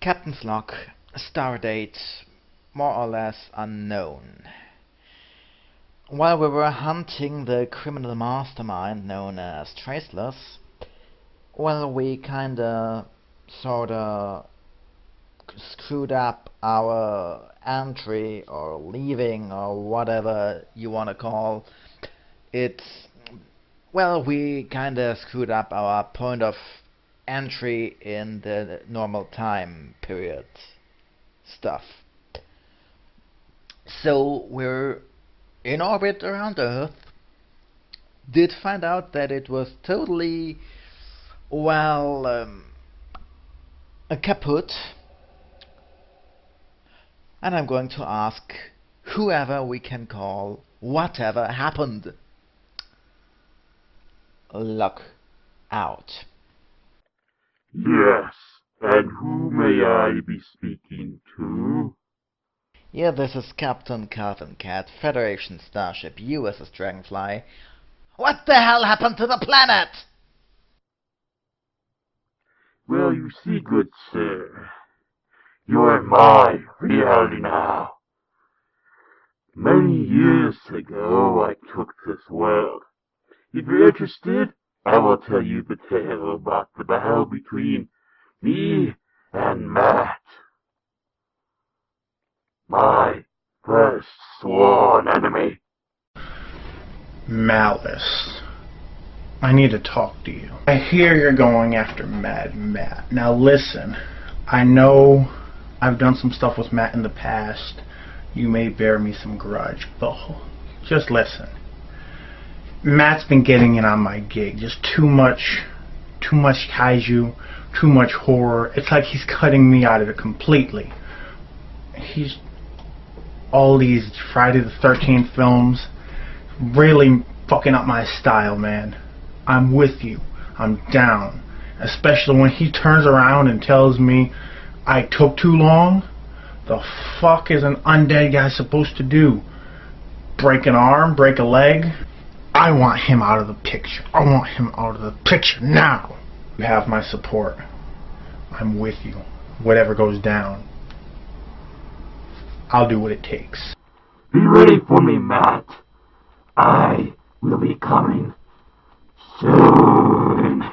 Captain's log, star date more or less unknown. While we were hunting the criminal mastermind known as Traceless, well, we kinda sorta screwed up our entry or leaving or whatever you wanna call it. Well, we kinda screwed up our point of entry in the normal time period stuff. So we're in orbit around Earth. Did find out that it was totally, kaput. And I'm going to ask whoever we can call whatever happened. Lock out. Yes, and who may I be speaking to? Yeah, this is Captain Carton Cat, Federation Starship, USS Dragonfly. What the hell happened to the planet? Well, you see, good sir, you're in my reality now. Many years ago, I took this world. If you're interested, I will tell you the tale about the battle between me and Matt, my first sworn enemy. Malice, I need to talk to you. I hear you're going after Mad Matt. Now listen, I know I've done some stuff with Matt in the past. You may bear me some grudge, but just listen. Matt's been getting in on my gig. Just too much kaiju, too much horror. It's like he's cutting me out of it completely. He's all these Friday the 13th films, really fucking up my style, man. I'm with you. I'm down. Especially when he turns around and tells me I took too long. The fuck is an undead guy supposed to do? Break an arm? Break a leg? I want him out of the picture. I want him out of the picture now. You have my support. I'm with you. Whatever goes down, I'll do what it takes. Be ready for me, Matt. I will be coming soon.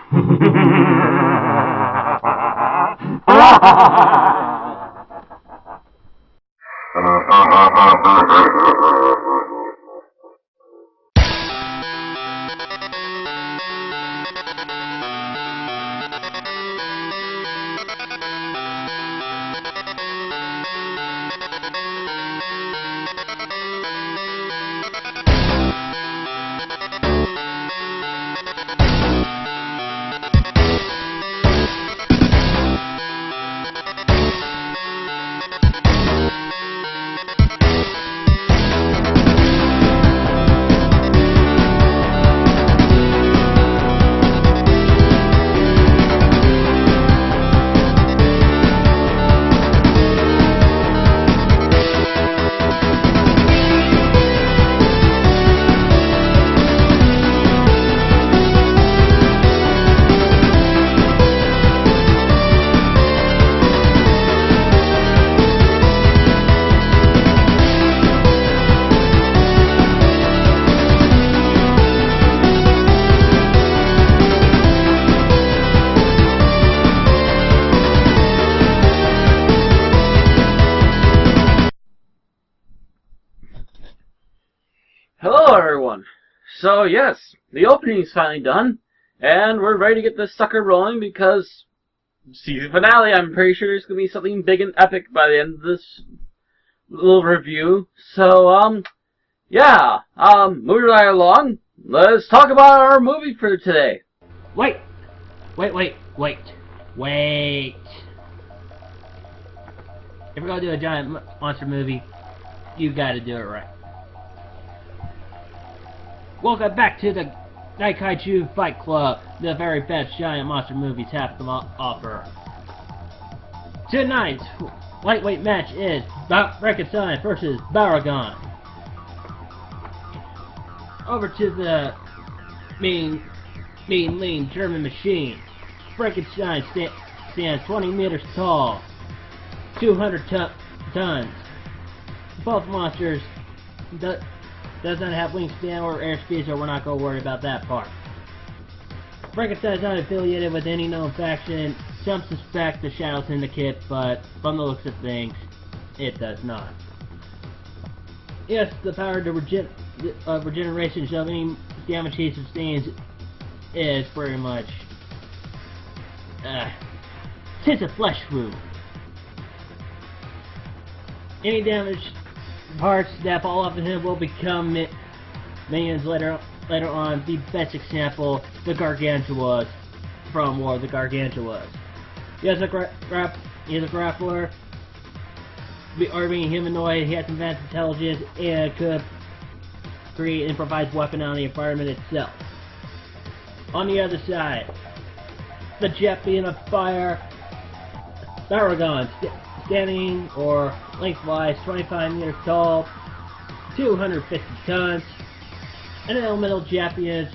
Hello everyone! So yes, the opening's finally done, and we're ready to get this sucker rolling because season finale, I'm pretty sure there's going to be something big and epic by the end of this little review. So, yeah, moving right along, let's talk about our movie for today. Wait! If we're gonna do a giant monster movie, you gotta do it right. Welcome back to the Daikaiju Fight Club, the very best giant monster movies have to offer. Tonight's lightweight match is Frankenstein versus Baragon. Over to the mean, lean German machine. Frankenstein stands 20 meters tall, 200 tons. Both monsters does not have wingspan or airspeed, so we're not going to worry about that part. Frankenstein's not affiliated with any known faction. Some suspect the Shadow Syndicate, but from the looks of things, it does not. Yes, the power to regeneration of any damage he sustains is very much it's a flesh wound. Any damaged parts that fall off of him will become minions later on. The best example, the Gargantuas from War of the Gargantuas. He has a grappler, being humanoid, he has advanced intelligence, and could create and improvise weapon on the environment itself. On the other side, the jet being of fire, Baragon, standing or lengthwise 25 meters tall, 250 tons, an elemental jet being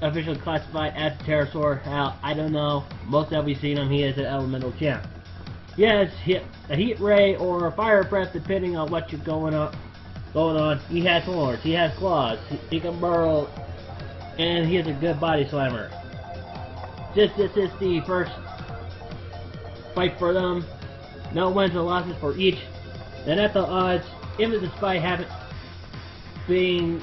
officially classified as a pterosaur. I don't know, most that we've seen him, he is an elemental jet. He has a heat ray or fire breath depending on what you're going on. He has horns, he has claws, he can burrow, and he is a good body slammer. This is the first fight for them. No wins or losses for each. Then at the odds, even despite being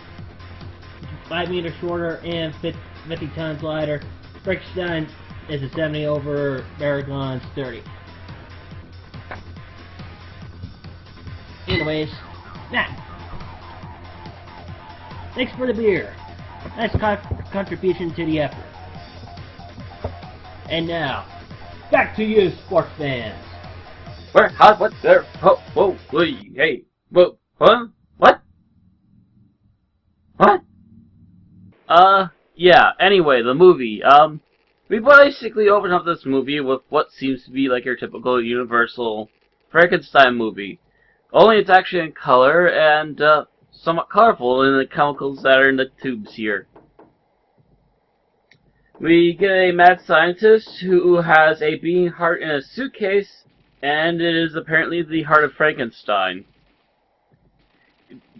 5 meters shorter and 50 tons lighter, Frankenstein is a 70 over Baragon's 30. Anyways, thanks for the beer. Nice contribution to the effort. And now, back to you, sports fans. Where? How? What? There? Whoa! Hey! Whoa! Huh? What? What? Yeah. Anyway, the movie. We basically open up this movie with what seems to be like your typical Universal Frankenstein movie. Only it's actually in color and somewhat colorful in the chemicals that are in the tubes here. We get a mad scientist who has a beating heart in a suitcase, and it is apparently the heart of Frankenstein.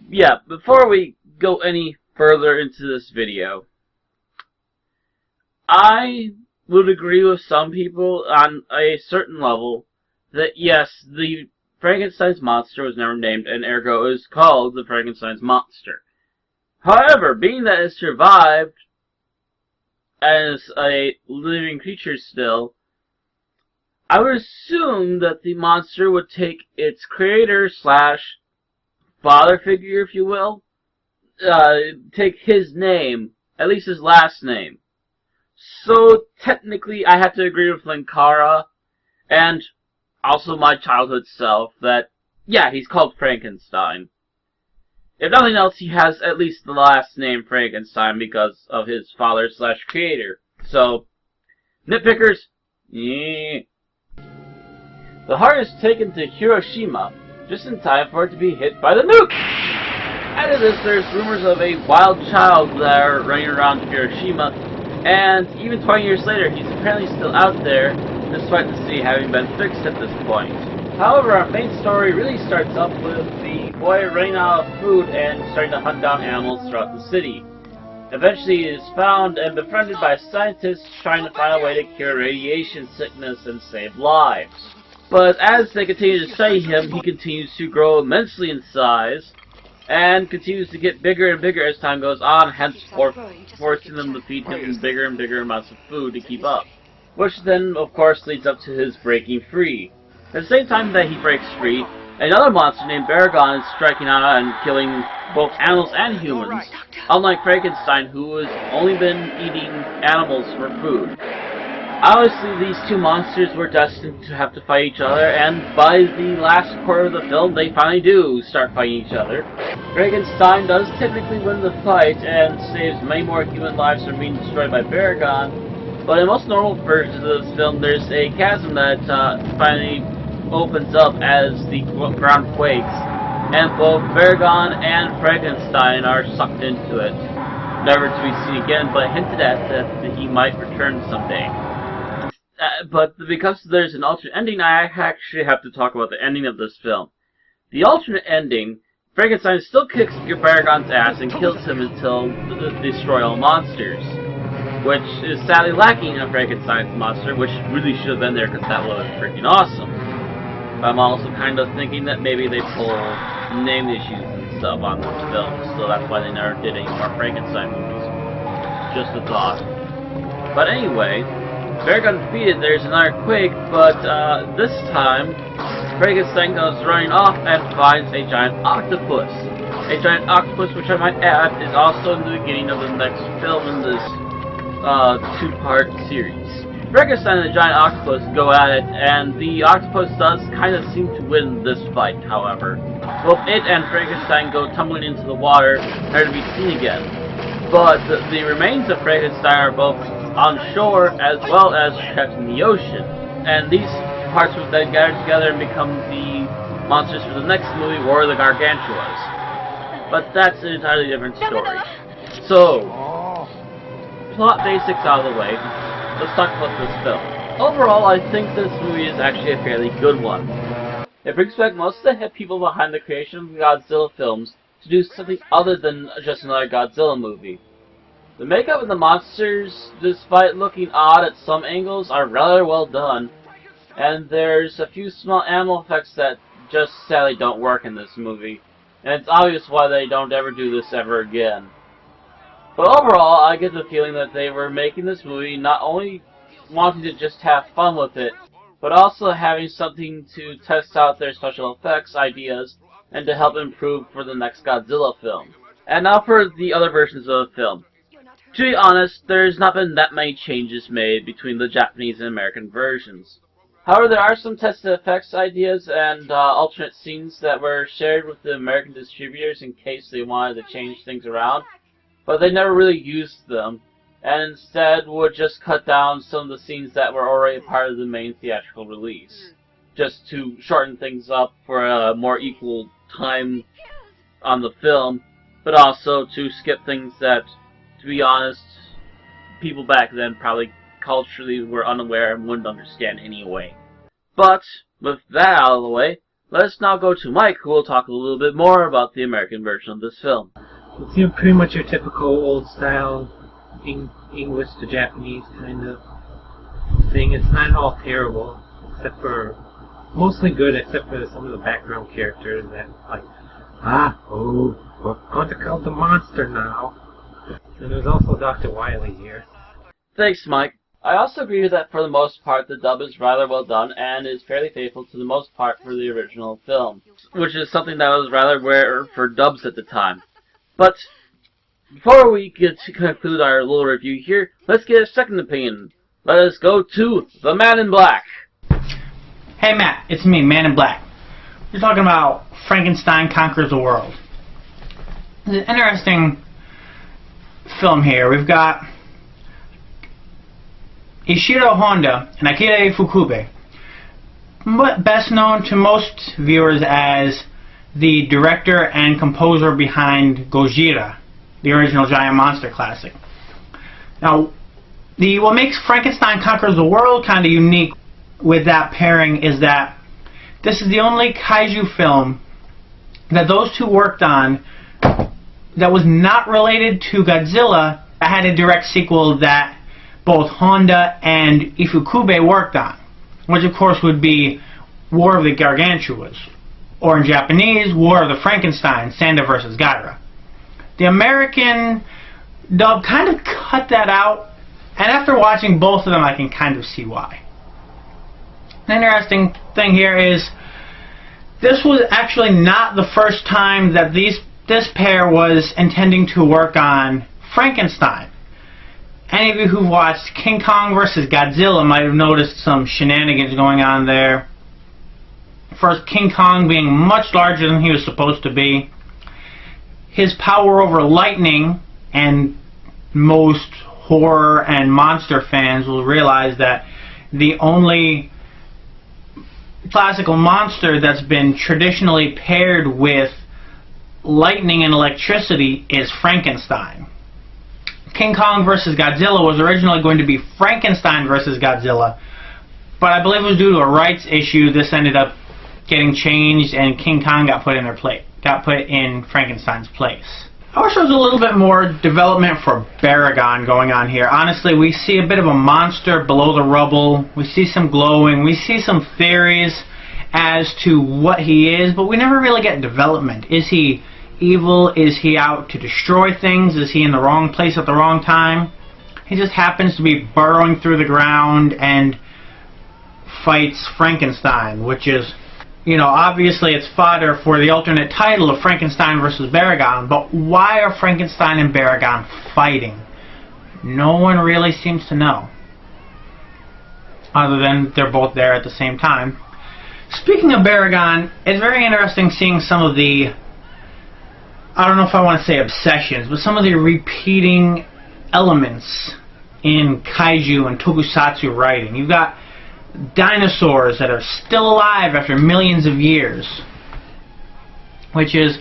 Yeah, before we go any further into this video, I would agree with some people on a certain level that yes, the Frankenstein's monster was never named, and ergo is called the Frankenstein's monster. However, being that it survived as a living creature still, I would assume that the monster would take its creator slash father figure, if you will, take his name, at least his last name. So technically I have to agree with Linkara and also my childhood self that, yeah, he's called Frankenstein. If nothing else, he has at least the last name Frankenstein because of his father slash creator. So, nitpickers, yeah. The heart is taken to Hiroshima, just in time for it to be hit by the nuke! Added to this, there's rumors of a wild child that are running around Hiroshima, and even 20 years later, he's apparently still out there, despite the city having been fixed at this point. However, our main story really starts up with the boy running out of food and starting to hunt down animals throughout the city. Eventually, he is found and befriended by scientists trying to find a way to cure radiation sickness and save lives. But as they continue to study him, he continues to grow immensely in size, and continues to get bigger and bigger as time goes on, hence forcing them to feed him bigger and bigger amounts of food to keep up. Which then, of course, leads up to his breaking free. At the same time that he breaks free, another monster named Baragon is striking out and killing both animals and humans, unlike Frankenstein, who has only been eating animals for food. Obviously, these two monsters were destined to have to fight each other, and by the last quarter of the film, they finally do start fighting each other. Frankenstein does technically win the fight, and saves many more human lives from being destroyed by Baragon, but in most normal versions of this film, there's a chasm that finally opens up as the ground quakes, and both Baragon and Frankenstein are sucked into it. Never to be seen again, but hinted at that he might return someday. But because there's an alternate ending, I actually have to talk about the ending of this film. The alternate ending, Frankenstein still kicks Baragon's ass and kills him until destroy all monsters, which is sadly lacking in a Frankenstein's monster, which really should have been there because that would have been freaking awesome. But I'm also kind of thinking that maybe they pull name issues and stuff on this film, so that's why they never did any more Frankenstein movies. Just a thought. But anyway, Baragon defeated, there's another quake, but this time, Frankenstein goes running off and finds a giant octopus. A giant octopus, which I might add, is also in the beginning of the next film in this two-part series. Frankenstein and the giant octopus go at it, and the octopus does kind of seem to win this fight, however. Both it and Frankenstein go tumbling into the water, never to be seen again. But the remains of Frankenstein are both on shore as well as trapped in the ocean. And these parts would then gather together and become the monsters for the next movie, or the Gargantuas. But that's an entirely different story. So, plot basics out of the way, let's talk about this film. Overall, I think this movie is actually a fairly good one. It brings back most of the hit people behind the creation of the Godzilla films to do something other than just another Godzilla movie. The makeup of the monsters, despite looking odd at some angles, are rather well done, and there's a few small animal effects that just sadly don't work in this movie, and it's obvious why they don't ever do this ever again. But overall, I get the feeling that they were making this movie not only wanting to just have fun with it, but also having something to test out their special effects ideas and to help improve for the next Godzilla film. And now for the other versions of the film. To be honest, there's not been that many changes made between the Japanese and American versions. However, there are some tested effects ideas and alternate scenes that were shared with the American distributors in case they wanted to change things around, but they never really used them, and instead would just cut down some of the scenes that were already part of the main theatrical release, just to shorten things up for a more equal time on the film, but also to skip things that, to be honest, people back then probably culturally were unaware and wouldn't understand anyway. But, with that out of the way, let's now go to Mike, who will talk a little bit more about the American version of this film. It's pretty much your typical old-style English to Japanese kind of thing. It's not all terrible, except for, mostly good, except for some of the background characters that, like, we're going to kill the monster now. And there's also Dr. Wily here. Thanks, Mike. I also agree that for the most part the dub is rather well done and is fairly faithful to the most part for the original film, which is something that was rather rare for dubs at the time. But before we get to conclude our little review here, let's get a second opinion. Let us go to the Man in Black. Hey Matt, it's me, Man in Black. We're talking about Frankenstein Conquers the World. It's an interesting film here. We've got Ishiro Honda and Akira Ifukube, best known to most viewers as the director and composer behind Gojira, the original giant monster classic. Now, what makes Frankenstein Conquers the World kind of unique with that pairing is that this is the only kaiju film that those two worked on that was not related to Godzilla, that had a direct sequel that both Honda and Ifukube worked on, which of course would be War of the Gargantuas, or in Japanese, War of the Frankenstein, Sanda vs. Gaira. The American dub kind of cut that out, and after watching both of them I can kind of see why. The interesting thing here is this was actually not the first time that this pair was intending to work on Frankenstein. Any of you who've watched King Kong vs. Godzilla might have noticed some shenanigans going on there. First, King Kong being much larger than he was supposed to be. His power over lightning, and most horror and monster fans will realize that the only classical monster that's been traditionally paired with lightning and electricity is Frankenstein. King Kong vs. Godzilla was originally going to be Frankenstein vs. Godzilla, but I believe it was due to a rights issue. This ended up getting changed, and King Kong got put in Frankenstein's place. I wish there was a little bit more development for Baragon going on here. Honestly, we see a bit of a monster below the rubble. We see some glowing. We see some theories as to what he is, but we never really get development. Is he evil? Is he out to destroy things? Is he in the wrong place at the wrong time? He just happens to be burrowing through the ground and fights Frankenstein, which is, you know, obviously it's fodder for the alternate title of Frankenstein versus Baragon, but why are Frankenstein and Baragon fighting? No one really seems to know, other than they're both there at the same time. Speaking of Baragon, it's very interesting seeing some of the, I don't know if I want to say obsessions, but some of the repeating elements in kaiju and tokusatsu writing. You've got dinosaurs that are still alive after millions of years, which is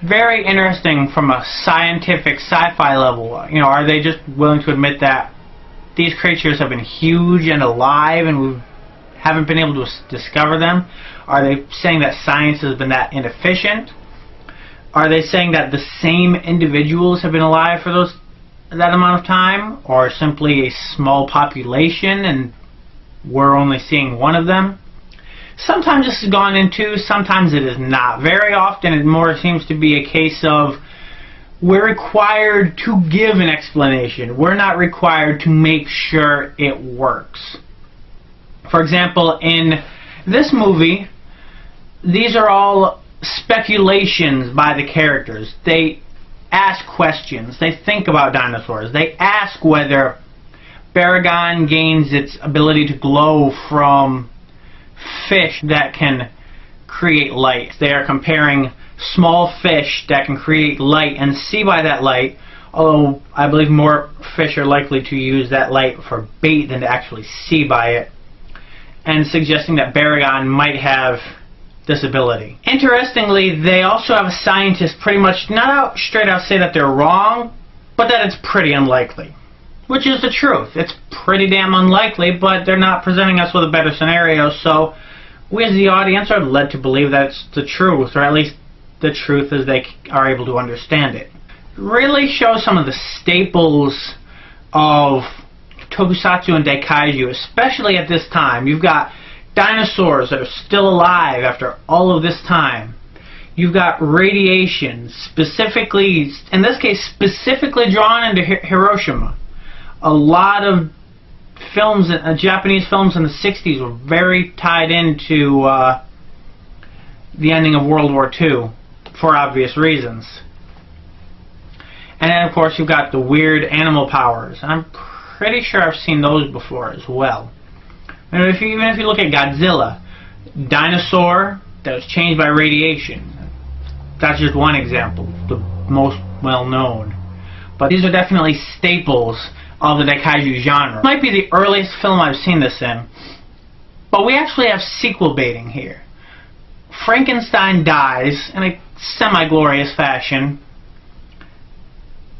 very interesting from a scientific sci-fi level. You know, are they just willing to admit that these creatures have been huge and alive and we haven't been able to discover them? Are they saying that science has been that inefficient? Are they saying that the same individuals have been alive for that amount of time, or simply a small population and we're only seeing one of them? Sometimes this is gone into, sometimes it is not. Very often it more seems to be a case of we're required to give an explanation. We're not required to make sure it works. For example, in this movie, these are all speculations by the characters. They ask questions. They think about dinosaurs. They ask whether Baragon gains its ability to glow from fish that can create light. They are comparing small fish that can create light and see by that light, although I believe more fish are likely to use that light for bait than to actually see by it, and suggesting that Baragon might have this ability. Interestingly, they also have a scientist pretty much not straight out say that they're wrong, but that it's pretty unlikely. Which is the truth. It's pretty damn unlikely, but they're not presenting us with a better scenario, so we as the audience are led to believe that it's the truth, or at least the truth as they are able to understand it. It really shows some of the staples of tokusatsu and daikaiju, especially at this time. You've got dinosaurs that are still alive after all of this time. You've got radiation, specifically, in this case, specifically drawn into Hiroshima. A lot of films, Japanese films in the 60s were very tied into the ending of World War II, for obvious reasons. And then, of course, you've got the weird animal powers. I'm pretty sure I've seen those before as well. And even if you look at Godzilla, dinosaur that was changed by radiation. That's just one example, the most well-known. But these are definitely staples of the daikaiju genre. It might be the earliest film I've seen this in, but we actually have sequel baiting here. Frankenstein dies in a semi-glorious fashion,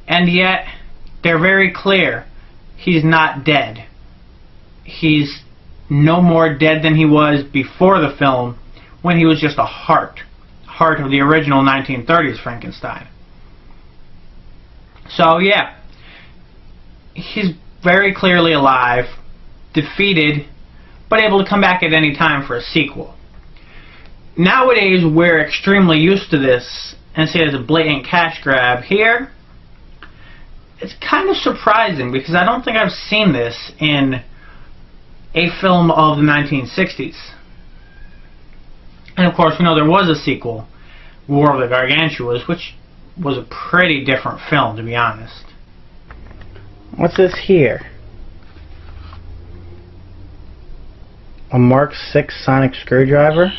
and yet they're very clear he's not dead. He's no more dead than he was before the film, when he was just a heart of the original 1930s Frankenstein. So yeah, he's very clearly alive, defeated, but able to come back at any time for a sequel. Nowadays, we're extremely used to this and see it as a blatant cash grab. Here, it's kind of surprising because I don't think I've seen this in a film of the 1960s. And of course, we know there was a sequel, War of the Gargantuas, which was a pretty different film, to be honest. What's this here? A Mark VI sonic screwdriver?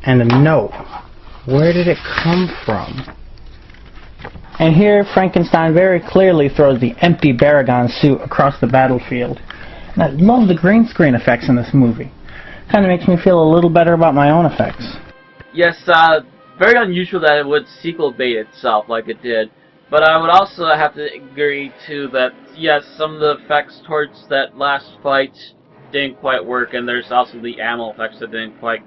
And a note. Where did it come from? And here Frankenstein very clearly throws the empty Baragon suit across the battlefield. And I love the green screen effects in this movie. Kind of makes me feel a little better about my own effects. Yes, very unusual that it would sequel bait itself like it did. But I would also have to agree, too, that, yes, some of the effects towards that last fight didn't quite work, and there's also the ammo effects that didn't quite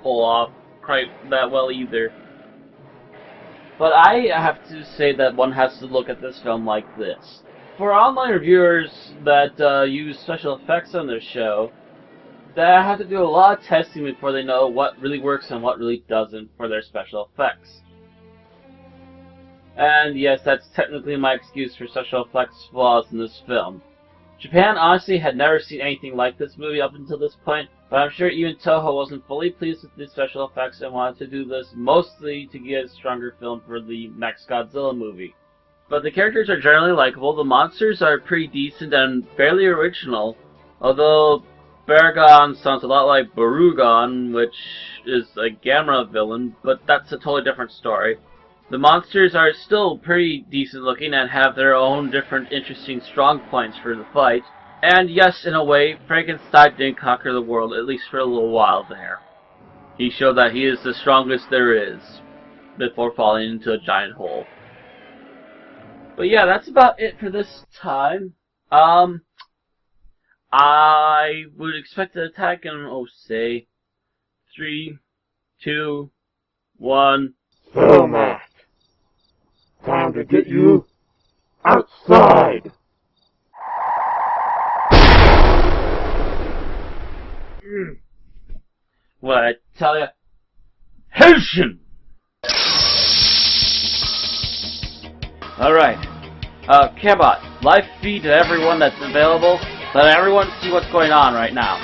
pull off quite that well either. But I have to say that one has to look at this film like this. For online reviewers that use special effects on their show, they have to do a lot of testing before they know what really works and what really doesn't for their special effects. And yes, that's technically my excuse for special effects flaws in this film. Japan honestly had never seen anything like this movie up until this point, but I'm sure even Toho wasn't fully pleased with the special effects and wanted to do this mostly to get a stronger film for the next Godzilla movie. But the characters are generally likable, the monsters are pretty decent and fairly original, although Baragon sounds a lot like Barugon, which is a Gamera villain, but that's a totally different story. The monsters are still pretty decent looking and have their own different interesting strong points for the fight. And yes, in a way, Frankenstein didn't conquer the world, at least for a little while there. He showed that he is the strongest there is, before falling into a giant hole. But yeah, that's about it for this time. I would expect an attack in, say, 3, 2, 1... So, Matt, time to get you outside. What I tell ya? Henshin! Alright. Cabot, live feed to everyone that's available. Let everyone see what's going on right now.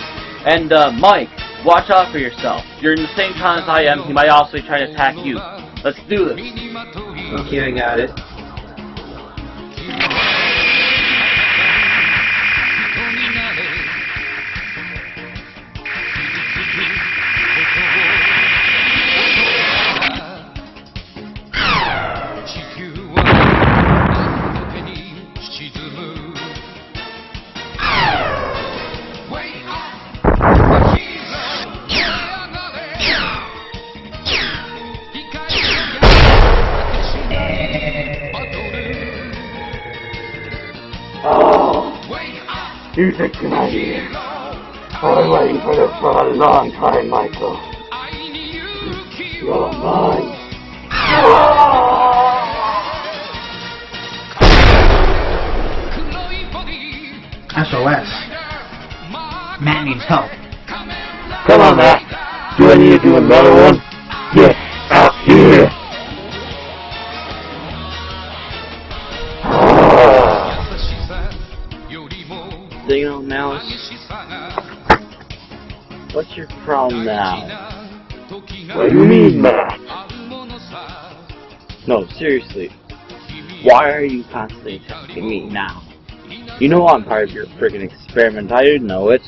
And, Mike, watch out for yourself. You're in the same time as I am, he might also try to attack you. Let's do this. Okay, I got it. You think tonight here? I've been waiting for this for a long time, Michael. You're mine. SOS. Matt needs help. Come on, Matt. Do I need to do another one? Get out here. You know, Malice, what's your problem now? What do you mean, Matt? No, seriously. Why are you constantly testing me now? You know I'm part of your friggin' experiment. I didn't know it.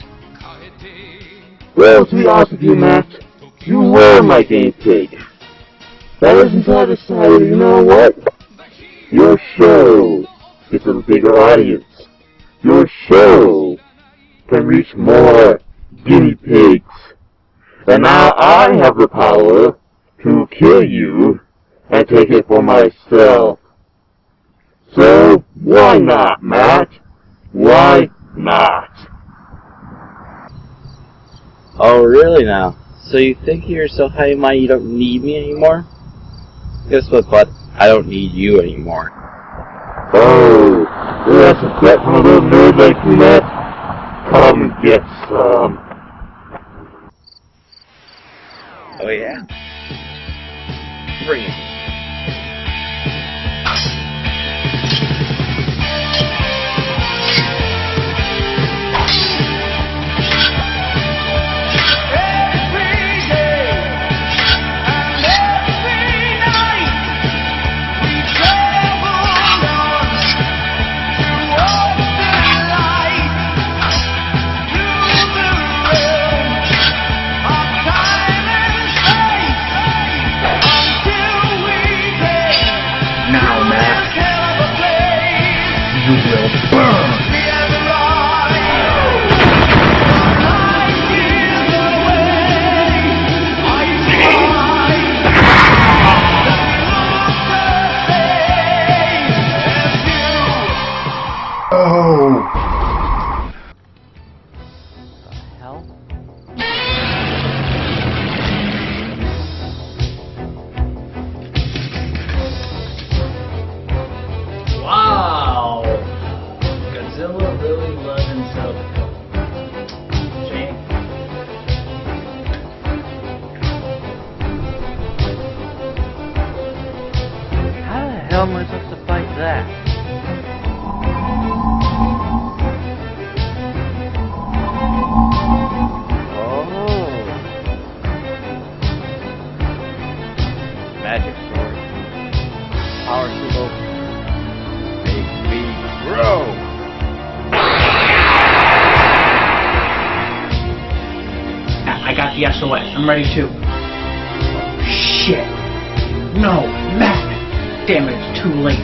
Well, to be honest with you, Matt, you were my guinea pig. That isn't how I decided, you know what? Your show gets a bigger audience. Your show can reach more guinea pigs. And now I have the power to kill you and take it for myself. So, why not, Matt? Why not? Oh, really now? So you think to yourself, hey, you don't need me anymore? Guess what, bud? I don't need you anymore. Oh, that's a threat from a little nerd like you, Matt? Come get some. Oh, yeah? Bring it. Until we normally supposed to fight that? Oh. Magic sword. Power symbol. Make me grow. I got the SOS. I'm ready too. Oh, shit. No, Matt. Damn it, it's too late.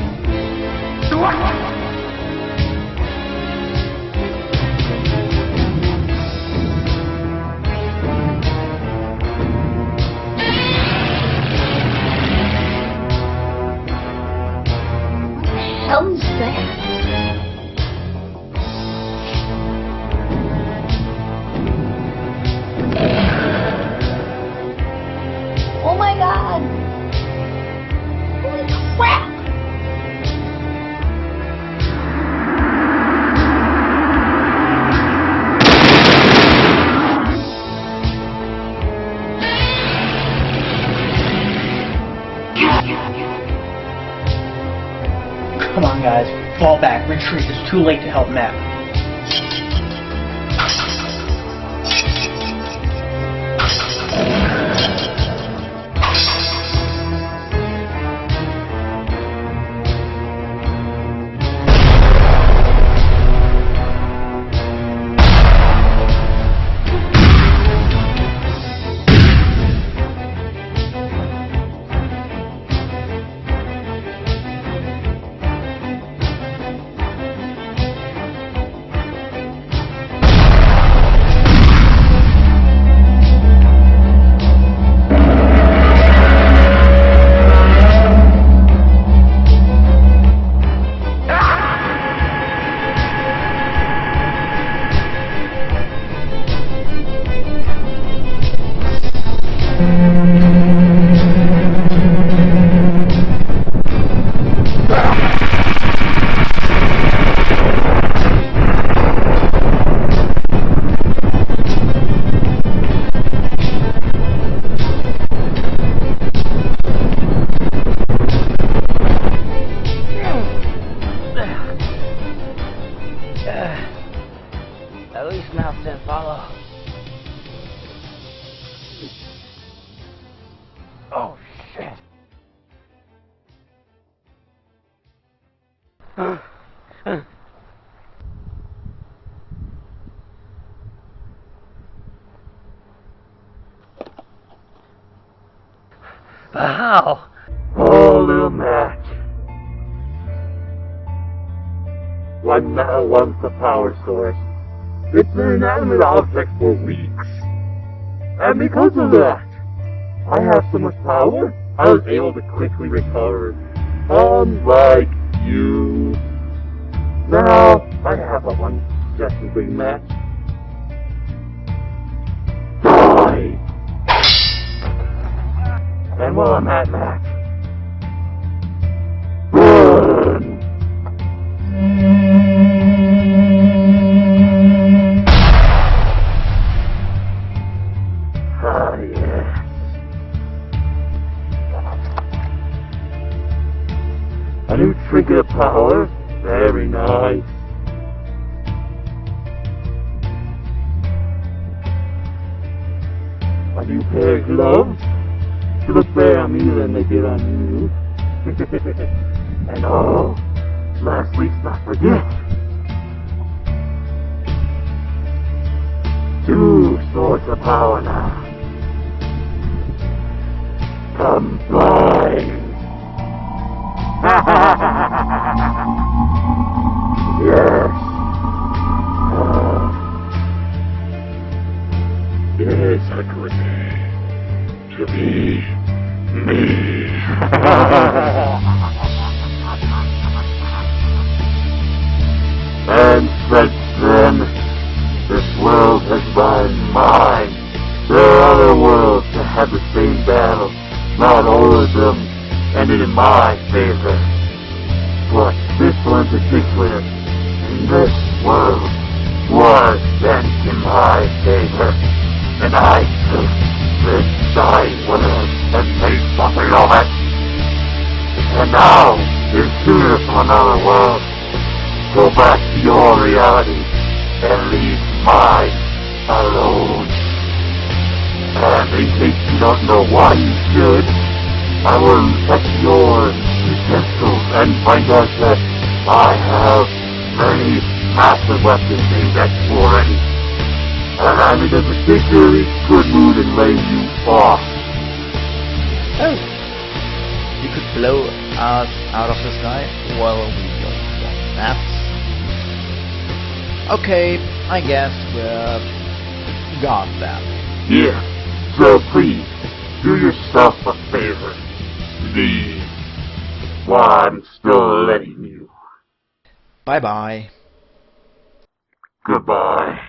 Hell is that? Oh my god! Holy crap! Come on, guys. Fall back. Retreat. It's too late to help Matt. At least mouth didn't follow. Oh, shit. How? Oh, little Matt. One now wants the power source. It's an inanimate object for weeks. And because of that, I have so much power, I was able to quickly recover. Unlike you. Now, I have a one suggestion for you, Matt. Die! And while I'm at Matt, burn! Ah, yes. A new trinket of power. Very nice. A new pair of gloves. To look better on me than they did on you. And oh, last week's not forget. 2 swords of power now. Combined. Yes. It is a good day to be me. And since then, this world has been mine. There are other worlds that have the same battle. Not all of them ended in my favor. But this one in particular, in this world, was sent in my favor. And I took this dying world and made something of it. And now, intruder from another world. Go back to your reality and leave mine alone. And in case you don't know why you should, I will check your utensils and find out that I have many massive weapons aimed at you already. And I'm in a particularly good mood in laying you off. Oh, you could blow us out of the sky? Well, we don't want that. Okay, I guess we're got that. Yeah, so please, do yourself a favor. Leave. While I'm still letting you. Bye-bye. Goodbye.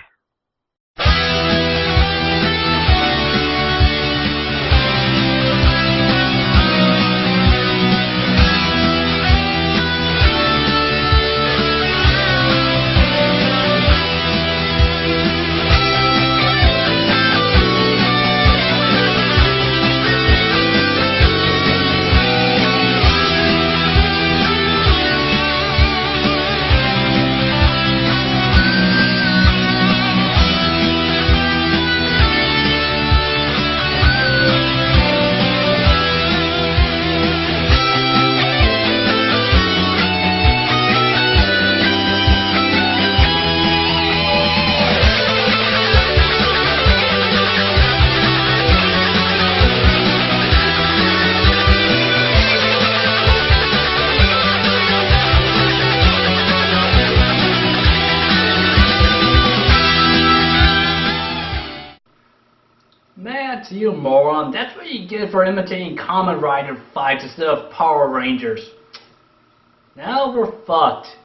That's you, moron. That's what you get for imitating Kamen Rider fights instead of Power Rangers. Now we're fucked.